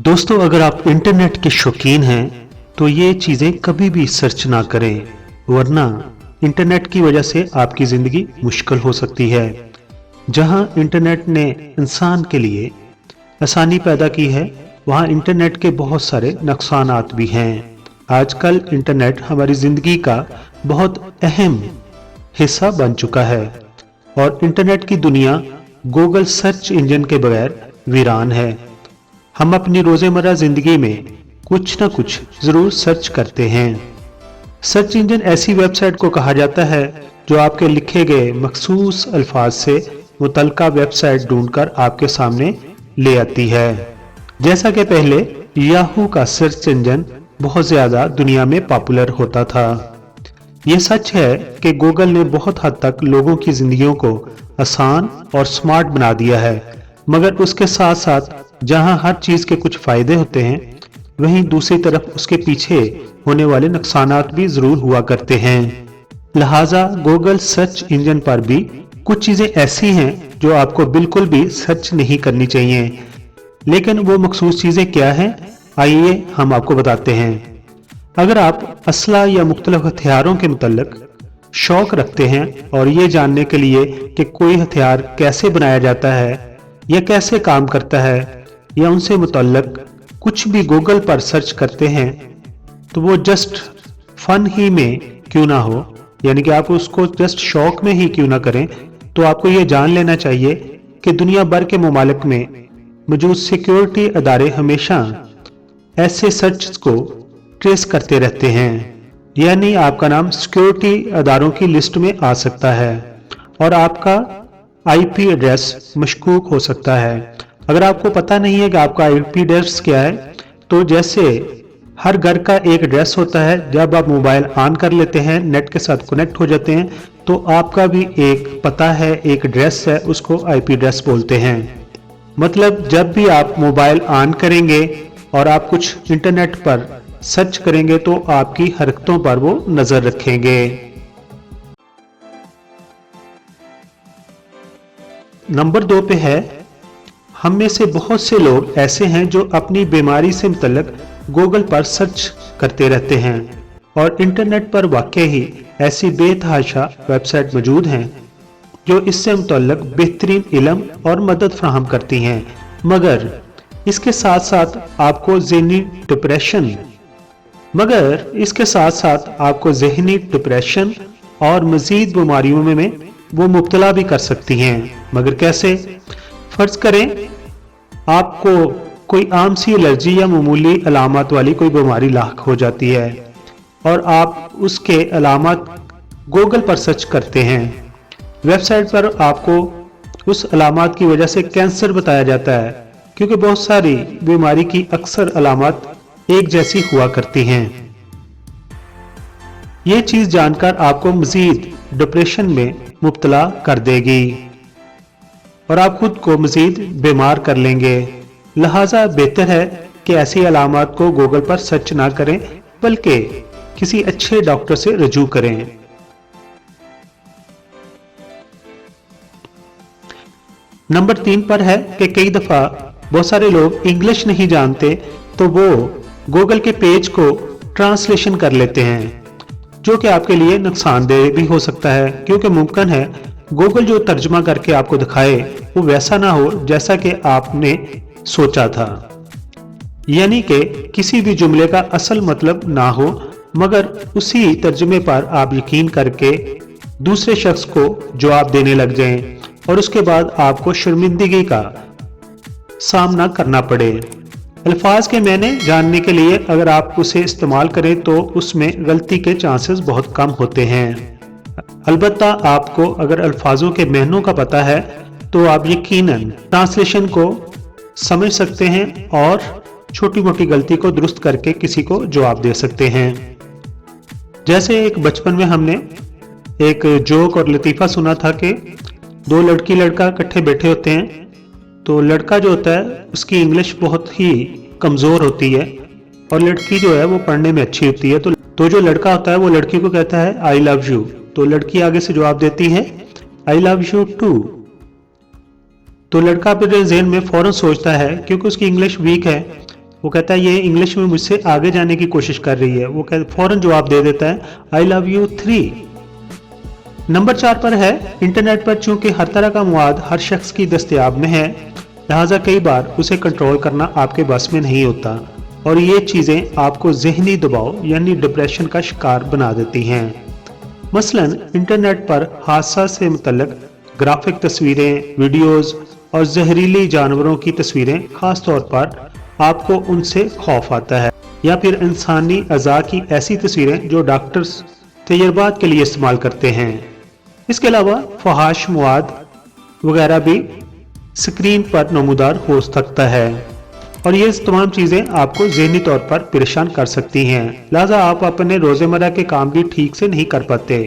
दोस्तों, अगर आप इंटरनेट के शौकीन हैं तो ये चीज़ें कभी भी सर्च ना करें, वरना इंटरनेट की वजह से आपकी ज़िंदगी मुश्किल हो सकती है। जहां इंटरनेट ने इंसान के लिए आसानी पैदा की है, वहां इंटरनेट के बहुत सारे नुकसानात भी हैं। आजकल इंटरनेट हमारी ज़िंदगी का बहुत अहम हिस्सा बन चुका है और इंटरनेट की दुनिया गूगल सर्च इंजन के बगैर वीरान है। हम अपनी रोज़मर्रा ज़िंदगी में कुछ ना कुछ ज़रूर सर्च करते हैं। सर्च इंजन ऐसी वेबसाइट को कहा जाता है जो आपके लिखे गए मखसूस अल्फाज से मुतल्लिका वेबसाइट ढूंढकर आपके सामने ले आती है। जैसा कि पहले याहू का सर्च इंजन बहुत ज़्यादा दुनिया में पॉपुलर होता था। ये सच है कि गूगल ने बहुत हद तक लोगों की ज़िंदगियों को आसान और स्मार्ट बना दिया है, मगर उसके साथ साथ जहां हर चीज के कुछ फायदे होते हैं, वहीं दूसरी तरफ उसके पीछे होने वाले नुकसानात भी जरूर हुआ करते हैं। लिहाजा गूगल सर्च इंजन पर भी कुछ चीजें ऐसी हैं जो आपको बिल्कुल भी सर्च नहीं करनी चाहिए। लेकिन वो मखसूस चीजें क्या हैं, आइए हम आपको बताते हैं। अगर आप असला या मुख्तलिफ हथियारों के मुतल्लिक शौक रखते हैं और ये जानने के लिए कि कोई हथियार कैसे बनाया जाता है या कैसे काम करता है, या उनसे मुतल्लिक कुछ भी गूगल पर सर्च करते हैं, तो वो जस्ट फन ही में क्यों ना हो, यानी कि आप उसको जस्ट शौक में ही क्यों ना करें, तो आपको ये जान लेना चाहिए कि दुनिया भर के ममालिक में मौजूद सिक्योरिटी अदारे हमेशा ऐसे सर्च को ट्रेस करते रहते हैं। यानी आपका नाम सिक्योरिटी अदारों की लिस्ट में आ सकता है और आपका आईपी एड्रेस मशकूक हो सकता है। अगर आपको पता नहीं है कि आपका आईपी एड्रेस क्या है, तो जैसे हर घर का एक एड्रेस होता है, जब आप मोबाइल ऑन कर लेते हैं, नेट के साथ कनेक्ट हो जाते हैं, तो आपका भी एक पता है, एक एड्रेस है, उसको आईपी एड्रेस बोलते हैं। मतलब जब भी आप मोबाइल ऑन करेंगे और आप कुछ इंटरनेट पर सर्च करेंगे तो आपकी हरकतों पर वो नजर रखेंगे। नंबर 2 पे है, हम में से बहुत से लोग ऐसे हैं जो अपनी बीमारी से मुतल्लिक गूगल पर सर्च करते रहते हैं और इंटरनेट पर वाकई ही ऐसी बेतहाशा वेबसाइट मौजूद हैं जो इससे मुतल्लिक बेहतरीन इल्म और मदद फराहम करती हैं, मगर इसके साथ साथ आपको ज़हनी डिप्रेशन और मजीद बीमारियों में वो मुब्तला भी कर सकती हैं। मगर कैसे? फर्ज करें आपको कोई आम सी एलर्जी या मामूली अलामत वाली कोई बीमारी लाक हो जाती है और आप उसके अलामत गूगल पर सर्च करते हैं। वेबसाइट पर आपको उस अलामत की वजह से कैंसर बताया जाता है, क्योंकि बहुत सारी बीमारी की अक्सर अलामत एक जैसी हुआ करती हैं। ये चीज जानकर आपको मजीद डिप्रेशन में मुब्तला कर देगी और आप खुद को मजीद बीमार कर लेंगे। लिहाजा बेहतर है कि ऐसी अलामत को गूगल पर सर्च ना करें, बल्कि किसी अच्छे डॉक्टर से रजू करें। नंबर 3 पर है कि कई दफा बहुत सारे लोग इंग्लिश नहीं जानते, तो वो गूगल के पेज को ट्रांसलेशन कर लेते हैं, जो कि आपके लिए नुकसानदेह भी हो सकता है, क्योंकि मुमकिन है गूगल जो तर्जुमा करके आपको दिखाए वो वैसा ना हो जैसा कि आपने सोचा था, यानी कि किसी भी जुमले का असल मतलब ना हो, मगर उसी तर्जुमे पर आप यकीन करके दूसरे शख्स को जवाब देने लग जाएं और उसके बाद आपको शर्मिंदगी का सामना करना पड़े। अल्फाज के मायने जानने के लिए अगर आप उसे इस्तेमाल करें तो उसमें गलती के चांसेस बहुत कम होते हैं। अलबत्ता आपको अगर अल्फाजों के मायनों का पता है तो आप यकीनन ट्रांसलेशन को समझ सकते हैं और छोटी मोटी गलती को दुरुस्त करके किसी को जवाब दे सकते हैं। जैसे एक बचपन में हमने एक जोक और लतीफ़ा सुना था कि 2 लड़की लड़का इकट्ठे बैठे होते हैं, तो लड़का जो होता है उसकी इंग्लिश बहुत ही कमज़ोर होती है और लड़की जो है वो पढ़ने में अच्छी होती है। तो जो लड़का होता है वो लड़की को कहता है आई लव यू, तो लड़की आगे से जवाब देती है आई लव यू टू। तो लड़का अपने ज़हन में फौरन सोचता है, क्योंकि उसकी इंग्लिश वीक है, वो कहता है ये इंग्लिश में मुझसे आगे जाने की कोशिश कर रही है, वो कहता फौरन जवाब दे देता है आई लव यू 3। नंबर 4 पर है इंटरनेट पर चूंकि हर तरह का मवाद हर शख्स की दस्तयाब में है, लिहाजा कई बार उसे कंट्रोल करना आपके बस में नहीं होता और ये चीजें आपको जहनी दबाव यानी डिप्रेशन का शिकार बना देती हैं। मसलन इंटरनेट पर हादसा से मुतल्लिक ग्राफिक तस्वीरें, वीडियोस और जहरीली जानवरों की तस्वीरें, खास तौर पर आपको उनसे खौफ आता है, या फिर इंसानी अज़ा की ऐसी तस्वीरें जो डॉक्टर्स तजर्बात के लिए इस्तेमाल करते हैं। इसके अलावा फहाश मवाद वगैरह भी स्क्रीन पर नमूदार हो सकता है और ये तमाम चीजें आपको ज़हनी तौर पर परेशान कर सकती हैं, लिहाजा आप अपने रोज़मर्रा के काम भी ठीक से नहीं कर पाते।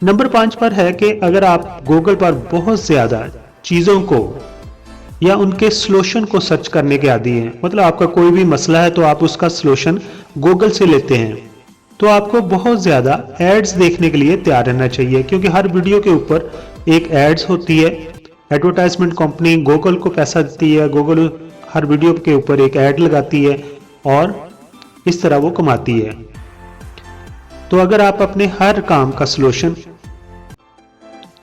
नंबर 5 पर है कि अगर आप गूगल पर बहुत ज्यादा चीजों को या उनके सलूशन को सर्च करने के आदी हैं, मतलब आपका कोई भी मसला है तो आप उसका सलूशन गूगल से लेते हैं, तो आपको बहुत ज्यादा एड्स देखने के लिए तैयार रहना चाहिए, क्योंकि हर वीडियो के ऊपर एक एड्स होती है। एडवर्टाइजमेंट कंपनी गूगल को पैसा देती है, गूगल हर वीडियो के ऊपर एक ऐड लगाती है और इस तरह वो कमाती है। तो अगर आप अपने हर काम का सलूशन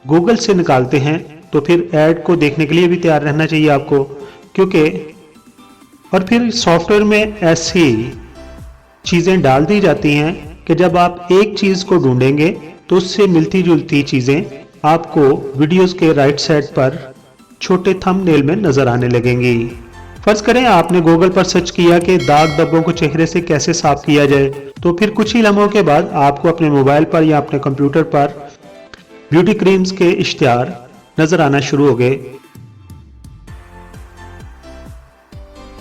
गूगल से निकालते हैं तो फिर ऐड को देखने के लिए भी तैयार रहना चाहिए आपको, क्योंकि और फिर सॉफ्टवेयर में ऐसी चीजें डाल दी जाती हैं कि जब आप एक चीज को ढूंढेंगे तो उससे मिलती जुलती चीजें आपको वीडियोस के राइट साइड पर छोटे थंबनेल में नजर आने लगेंगी। फर्ज करें आपने गूगल पर सर्च किया कि दाग धब्बों को चेहरे से कैसे साफ किया जाए, तो फिर कुछ ही लम्हों के बाद आपको अपने मोबाइल पर या अपने कंप्यूटर पर ब्यूटी क्रीम्स के इश्तिहार नजर आना शुरू हो गए।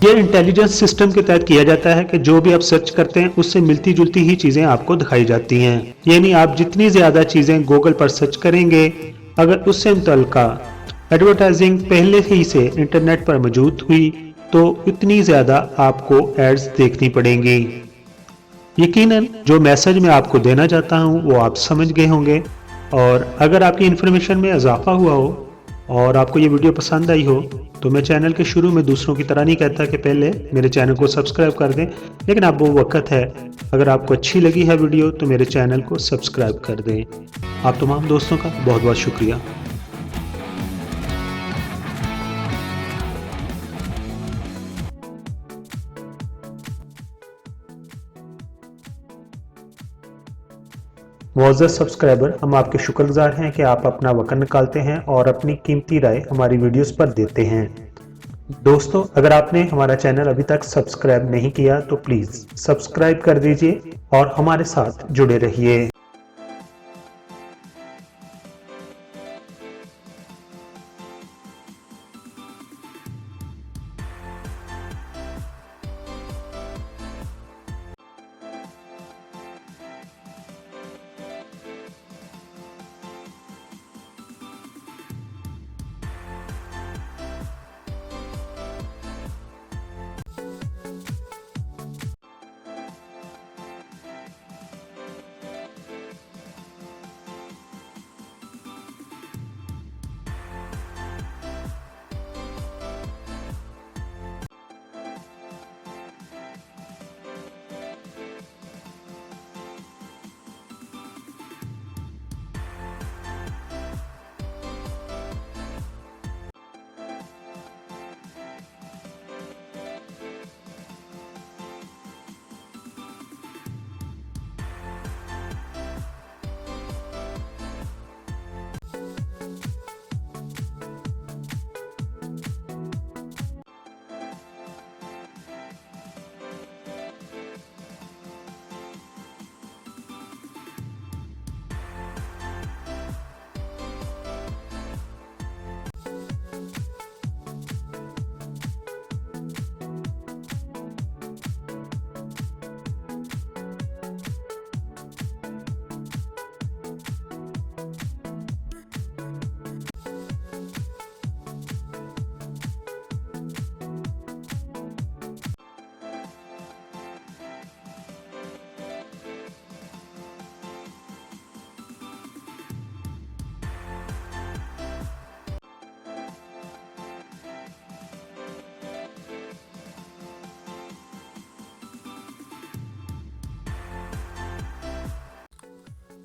ये इंटेलिजेंस सिस्टम के तहत किया जाता है कि जो भी आप सर्च करते हैं उससे मिलती जुलती ही चीजें आपको दिखाई जाती हैं, यानी आप जितनी ज्यादा चीजें गूगल पर सर्च करेंगे, अगर उससे मुतल्लिका एडवर्टाइजिंग पहले ही से इंटरनेट पर मौजूद हुई तो इतनी ज्यादा आपको एड्स देखनी पड़ेंगी। यकीनन जो मैसेज मैं आपको देना चाहता हूं वो आप समझ गए होंगे, और अगर आपकी इन्फॉर्मेशन में इजाफा हुआ हो और आपको ये वीडियो पसंद आई हो तो मैं चैनल के शुरू में दूसरों की तरह नहीं कहता कि पहले मेरे चैनल को सब्सक्राइब कर दें, लेकिन अब वो वक्त है, अगर आपको अच्छी लगी है वीडियो तो मेरे चैनल को सब्सक्राइब कर दें। आप तमाम दोस्तों का बहुत बहुत शुक्रिया। मुअज़्ज़ज़ सब्सक्राइबर, हम आपके शुक्रगुजार हैं कि आप अपना वक़्त निकालते हैं और अपनी कीमती राय हमारी वीडियोस पर देते हैं। दोस्तों, अगर आपने हमारा चैनल अभी तक सब्सक्राइब नहीं किया तो प्लीज़ सब्सक्राइब कर दीजिए और हमारे साथ जुड़े रहिए।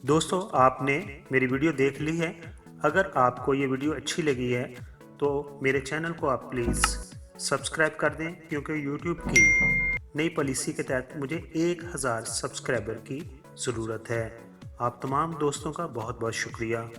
दोस्तों, आपने मेरी वीडियो देख ली है। अगर आपको ये वीडियो अच्छी लगी है तो मेरे चैनल को आप प्लीज़ सब्सक्राइब कर दें, क्योंकि YouTube की नई पॉलिसी के तहत मुझे 1000 सब्सक्राइबर की ज़रूरत है। आप तमाम दोस्तों का बहुत बहुत शुक्रिया।